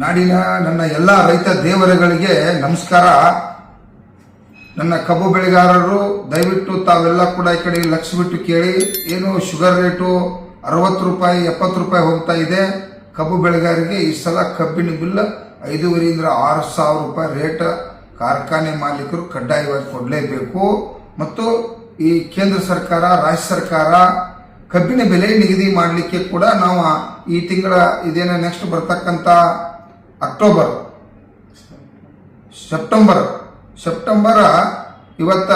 ನಾಡಿನ ನನ್ನ ಎಲ್ಲ ರೈತ ದೇವರುಗಳಿಗೆ ನಮಸ್ಕಾರ. ನನ್ನ ಕಬ್ಬು ಬೆಳೆಗಾರರು ದಯವಿಟ್ಟು ತಾವೆಲ್ಲ ಕೂಡ ಈ ಕಡೆ ಲಕ್ಷ ಬಿಟ್ಟು ಕೇಳಿ. ಏನು ಶುಗರ್ ರೇಟು 60 ರೂಪಾಯಿ 70 ರೂಪಾಯಿ ಹೋಗ್ತಾ ಇದೆ. ಕಬ್ಬು ಬೆಳೆಗಾರರಿಗೆ ಈ ಸಲ ಕಬ್ಬಿನ ಬಿಲ್ 5,500 6,000 ರೂಪಾಯಿ ರೇಟ್ ಕಾರ್ಖಾನೆ ಮಾಲೀಕರು ಕಡ್ಡಾಯವಾಗಿ ಕೊಡಲೇಬೇಕು. ಮತ್ತು ಈ ಕೇಂದ್ರ ಸರ್ಕಾರ ರಾಜ್ಯ ಸರ್ಕಾರ ಕಬ್ಬಿನ ಬೆಲೆ ನಿಗದಿ ಮಾಡಲಿಕ್ಕೆ ಕೂಡ ನಾವು ಈ ತಿಂಗಳ ಇದೇನ ನೆಕ್ಸ್ಟ್ ಬರ್ತಕ್ಕಂಥ ಸೆಪ್ಟೆಂಬರ್ ಇವತ್ತ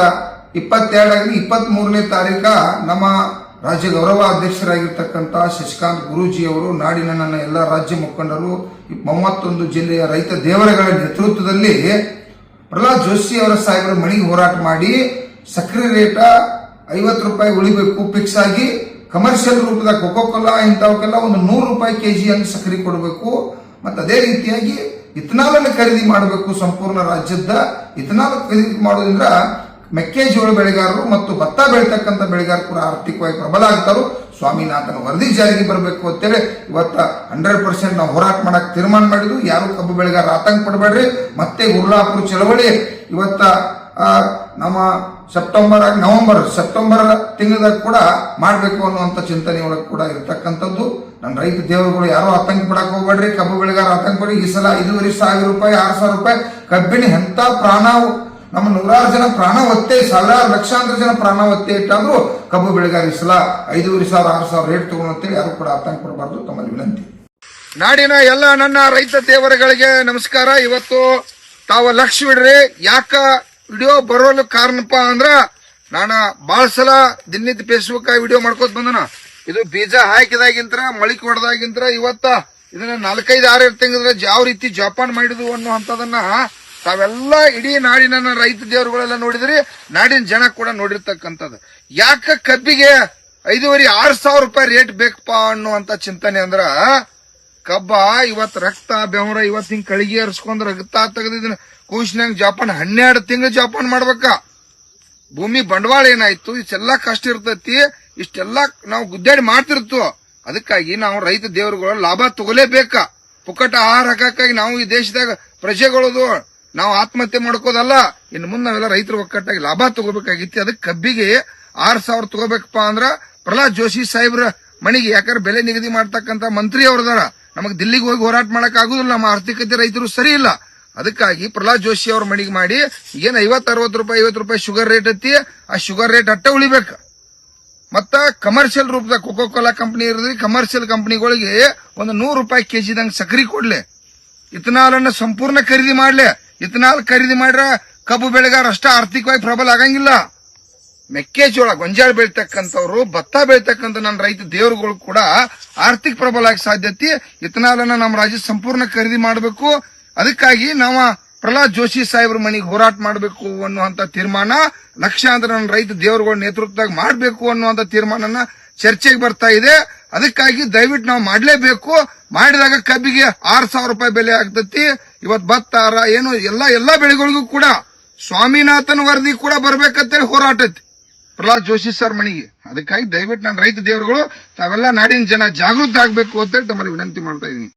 22 23ನೇ ತಾರೀಕ ನಮ್ಮ ರಾಜ್ಯ ಗೌರವ ಅಧ್ಯಕ್ಷರಾಗಿರ್ತಕ್ಕಂಥ ಶಶಿಕಾಂತ್ ಗುರೂಜಿ ಅವರು ನಾಡಿನ ನನ್ನ ಎಲ್ಲ ರಾಜ್ಯ ಮುಖಂಡರು 31 ಜಿಲ್ಲೆಯ ರೈತ ದೇವರುಗಳ ನೇತೃತ್ವದಲ್ಲಿ ಪ್ರಹ್ಲಾದ್ ಜೋಶಿ ಅವರ ಸಾಹೇಬರ ಮನೆಗೆ ಹೋರಾಟ ಮಾಡಿ ಸಕ್ಕರೆ ರೇಟ 50 ರೂಪಾಯಿ ಉಳಿಬೇಕು ಫಿಕ್ಸ್ ಆಗಿ. ಕಮರ್ಷಿಯಲ್ ರೂಪದ ಕೊಕೋ ಕೋಲಾ ಇಂಥವಕ್ಕೆಲ್ಲ ಒಂದು 100 ರೂಪಾಯಿ ಕೆಜಿ ಹಂಗೆ ಸಕ್ಕರೆ ಕೊಡಬೇಕು. ಮತ್ತು ಅದೇ ರೀತಿಯಾಗಿ ಇಥನಾಲ್ ಅನ್ನು ಖರೀದಿ ಮಾಡಬೇಕು. ಸಂಪೂರ್ಣ ರಾಜ್ಯದ ಇಥನಾಲ್ ಖರೀದಿ ಮಾಡೋದ್ರಿಂದ ಮೆಕ್ಕೆಜೋಳ ಬೆಳೆಗಾರರು ಮತ್ತು ಭತ್ತ ಬೆಳೀತಕ್ಕಂಥ ಬೆಳೆಗಾರರು ಕೂಡ ಆರ್ಥಿಕವಾಗಿ ಪ್ರಬಲ ಆಗ್ತಾರು. ಸ್ವಾಮಿನಾಥನ್ ವರದಿ ಜಾರಿಗೆ ಬರಬೇಕು ಅಂತೇಳಿ ಇವತ್ತ 100% ನಾವು ಹೋರಾಟ ಮಾಡಕ್ ತೀರ್ಮಾನ ಮಾಡಿದ್ವು. ಯಾರು ಕಬ್ಬು ಬೆಳೆಗಾರ ಆತಂಕ ಪಡಬೇಡ್ರಿ. ಮತ್ತೆ ಉರ್ಲಾಪುರ ಚಳವಳಿ ಇವತ್ತ ನಮ್ಮ ಸೆಪ್ಟೆಂಬರ್ ತಿಂಗಳದಾಗ ಕೂಡ ಮಾಡಬೇಕು ಅನ್ನುವಂಥ ಚಿಂತನೆ ಒಳಗೆ ಕೂಡ ಇರತಕ್ಕಂಥದ್ದು. ನನ್ನ ರೈತ ದೇವರುಗಳು ಯಾರು ಆತಂಕ ಪಡಕ್ ಹೋಗ್ಬೇಡ್ರಿ. ಕಬ್ಬು ಬೆಳೆಗಾರ ಆತಂಕ ಪಡಿ. ಈ ಸಲ 5,500 ರೂಪಾಯಿ 6,000 ರೂಪಾಯಿ ಕಬ್ಬಿನ ಎಂತ ಪ್ರಾಣ, ನಮ್ಮ 100 ಜನ ಪ್ರಾಣ ಒತ್ತೆ, ಸಾವಿರಾರು ಲಕ್ಷಾಂತರ ಜನ ಪ್ರಾಣ ಒತ್ತೆ ಇಟ್ಟಾದ್ರು ಕಬ್ಬು ಬೆಳೆಗಾರ ಈ ಸಲ 5,500 6,000 ರೇಟ್ ತಗೊಂಡಂತೇಳಿ ಯಾರು ಕೂಡ ಆತಂಕ ಪಡಬಾರ್ದು. ತಮ್ಮಲ್ಲಿ ವಿನಂತಿ. ನಾಡಿನ ಎಲ್ಲ ನನ್ನ ರೈತ ದೇವರುಗಳಿಗೆ ನಮಸ್ಕಾರ. ಇವತ್ತು ತಾವು ಲಕ್ಷ ಬಿಡ್ರಿ. ಯಾಕ ವಿಡಿಯೋ ಬರೋಲ್ಲ ಕಾರಣಪ್ಪ ಅಂದ್ರ ನಾನು ಬಾಳ ಸಲ ದಿನನಿತ್ಯ ಫೇಸ್ಬುಕ್ ವಿಡಿಯೋ ಮಾಡ್ಕೋತ ಬಂದನ. ಇದು ಬೀಜ ಹಾಕಿದಾಗಿಂತ್ರ ಮಳಿಕೆ ಹೊಡೆದಾಗಿಂತ್ರ ಇವತ್ತ ಇದನ್ನ 4-5-6 ತಿಂಗಳ ಯಾವ ರೀತಿ ಜೋಪಾನ ಮಾಡಿದ್ವು ಅನ್ನುವಂಥದನ್ನ ತಾವೆಲ್ಲ ಇಡೀ ನಾಡಿನ ರೈತ ದೇವರುಗಳೆಲ್ಲ ನೋಡಿದ್ರಿ. ನಾಡಿನ ಜನ ಕೂಡ ನೋಡಿರ್ತಕ್ಕಂಥದ್ದು. ಯಾಕ ಕಬ್ಬಿಗೆ 5,500 ರೂಪಾಯಿ ರೇಟ್ ಬೇಕಪ್ಪ ಅನ್ನುವಂತ ಚಿಂತನೆ ಅಂದ್ರ ಕಬ್ಬ ಇವತ್ ರಕ್ತ ಬೆವರ ಇವತ್ ಹಿಂಗ್ ಕಳಿಗೆ ಹರಿಸ್ಕೊಂಡ್ ರಕ್ತ ತೆಗೆದಿನ ಕೂಶ್ನಾಗ ಜೋಪಾನ 12 ತಿಂಗಳು ಜೋಪಾನ ಮಾಡ್ಬೇಕ. ಭೂಮಿ ಬಂಡವಾಳ ಏನಾಯ್ತು, ಇಷ್ಟೆಲ್ಲಾ ಕಷ್ಟ ಇರ್ತೈತಿ. ಇಷ್ಟೆಲ್ಲಾ ನಾವು ಗುದ್ದಾಡಿ ಮಾಡ್ತಿರ್ತು. ಅದಕ್ಕಾಗಿ ನಾವು ರೈತ ದೇವರುಗಳು ಲಾಭ ತಗೊಲೇಬೇಕ. ಪುಕ್ಕಟ ಆಹಾರ ಹಾಕಕ್ಕಾಗಿ ನಾವು ಈ ದೇಶದಾಗ ಪ್ರಜೆಗಳದು ನಾವು ಆತ್ಮಹತ್ಯೆ ಮಾಡ್ಕೋದಲ್ಲ. ಇನ್ನು ಮುಂದೆ ನಾವೆಲ್ಲ ರೈತರು ಒಕ್ಕಟ್ಟಾಗಿ ಲಾಭ ತಗೋಬೇಕಾಗಿತ್ತು. ಅದಕ್ಕೆ ಕಬ್ಬಿಗೆ 6,000 ತಗೋಬೇಕಪ್ಪ ಅಂದ್ರ ಪ್ರಹ್ಲಾದ್ ಜೋಶಿ ಸಾಹೇಬ್ರ ಮಣಿಗೆ, ಯಾಕಂದ್ರೆ ಬೆಲೆ ನಿಗದಿ ಮಾಡ್ತಕ್ಕಂಥ ಮಂತ್ರಿ ಅವ್ರದಾರ. ನಮಗ್ ದಿಲ್ಲಿಗೆ ಹೋಗಿ ಹೋರಾಟ ಮಾಡಕ್ ಆಗುದಿಲ್ಲ. ನಮ್ಮ ಆರ್ಥಿಕತೆ ರೈತರು ಸರಿ ಇಲ್ಲ. ಅದಕ್ಕಾಗಿ ಪ್ರಹ್ಲಾದ್ ಜೋಶಿ ಅವ್ರ ಮಣಿಗೆ ಮಾಡಿ ಏನ್ 50-60 ರೂಪಾಯಿ 50 ರೂಪಾಯಿ ಶುಗರ್ ರೇಟ್ ಐತಿ, ಆ ಶುಗರ್ ರೇಟ್ ಅಟ್ಟ ಉಳಿಬೇಕ. ಮತ್ತ ಕಮರ್ಷಿಯಲ್ ರೂಪದ ಕೊಕೋ ಕೋಲಾ ಕಂಪನಿ ಇರದ್ರಿ, ಕಮರ್ಷಿಯಲ್ ಕಂಪನಿಗಳಿಗೆ ಒಂದು 100 ರೂಪಾಯಿ ಕೆಜಿದಂಗ್ ಸಕ್ಕರೆ ಕೊಡ್ಲೆ. ಇಥನಾಲ್ ಅನ್ನ ಸಂಪೂರ್ಣ ಖರೀದಿ ಮಾಡ್ಲೆ. ಇಥನಾಲ್ ಖರೀದಿ ಮಾಡ್ರ ಕಬ್ಬು ಬೆಳೆಗಾರ ಅಷ್ಟ ಆರ್ಥಿಕವಾಗಿ ಪ್ರಬಲ ಆಗಂಗಿಲ್ಲ. ಮೆಕ್ಕೆಜೋಳ ಗೊಂಜಾಳ ಬೆಳಿತಕ್ಕಂಥವ್ರು, ಭತ್ತ ಬೆಳಿತಕ್ಕಂಥ ನನ್ನ ರೈತ ದೇವರುಗಳು ಕೂಡ ಆರ್ಥಿಕ ಪ್ರಬಲ ಆಗಿ ಸಾಧ್ಯತೆ. ಇಥನಾಲ್ ಅನ್ನ ನಮ್ಮ ರಾಜ್ಯ ಸಂಪೂರ್ಣ ಖರೀದಿ ಮಾಡಬೇಕು. ಅದಕ್ಕಾಗಿ ನಾವು ಪ್ರಹ್ಲಾದ್ ಜೋಶಿ ಸಾಹೇಬ್ರ ಮನೆಗೆ ಹೋರಾಟ ಮಾಡಬೇಕು ಅನ್ನುವಂತ ತೀರ್ಮಾನ ಲಕ್ಷಾಂತರ ನನ್ನ ರೈತ ದೇವರುಗಳ ನೇತೃತ್ವದಾಗ ಮಾಡಬೇಕು ಅನ್ನುವಂತ ತೀರ್ಮಾನನ ಚರ್ಚೆಗೆ ಬರ್ತಾ ಇದೆ. ಅದಕ್ಕಾಗಿ ದಯವಿಟ್ಟು ನಾವು ಮಾಡಲೇಬೇಕು. ಮಾಡಿದಾಗ ಕಬ್ಬಿಗೆ 6,000 ರೂಪಾಯಿ ಬೆಲೆ ಆಗ್ತತಿ. ಇವತ್ ಭತ್ತ ಏನು ಎಲ್ಲಾ ಬೆಳೆಗಳಿಗೂ ಕೂಡ ಸ್ವಾಮಿನಾಥನ್ ವರದಿ ಕೂಡ ಬರ್ಬೇಕಂತೇಳಿ ಹೋರಾಟ ಐತಿ ಪ್ರಹ್ಲಾದ್ ಜೋಶಿ ಸರ್ ಮನೆಗೆ. ಅದಕ್ಕಾಗಿ ದಯವಿಟ್ಟು ನನ್ನ ರೈತ ದೇವರುಗಳು ತಾವೆಲ್ಲ ನಾಡಿನ ಜನ ಜಾಗೃತ ಆಗ್ಬೇಕು ಅಂತೇಳಿ ತಮ್ಮಲ್ಲಿ ವಿನಂತಿ ಮಾಡ್ತಾ ಇದೀನಿ.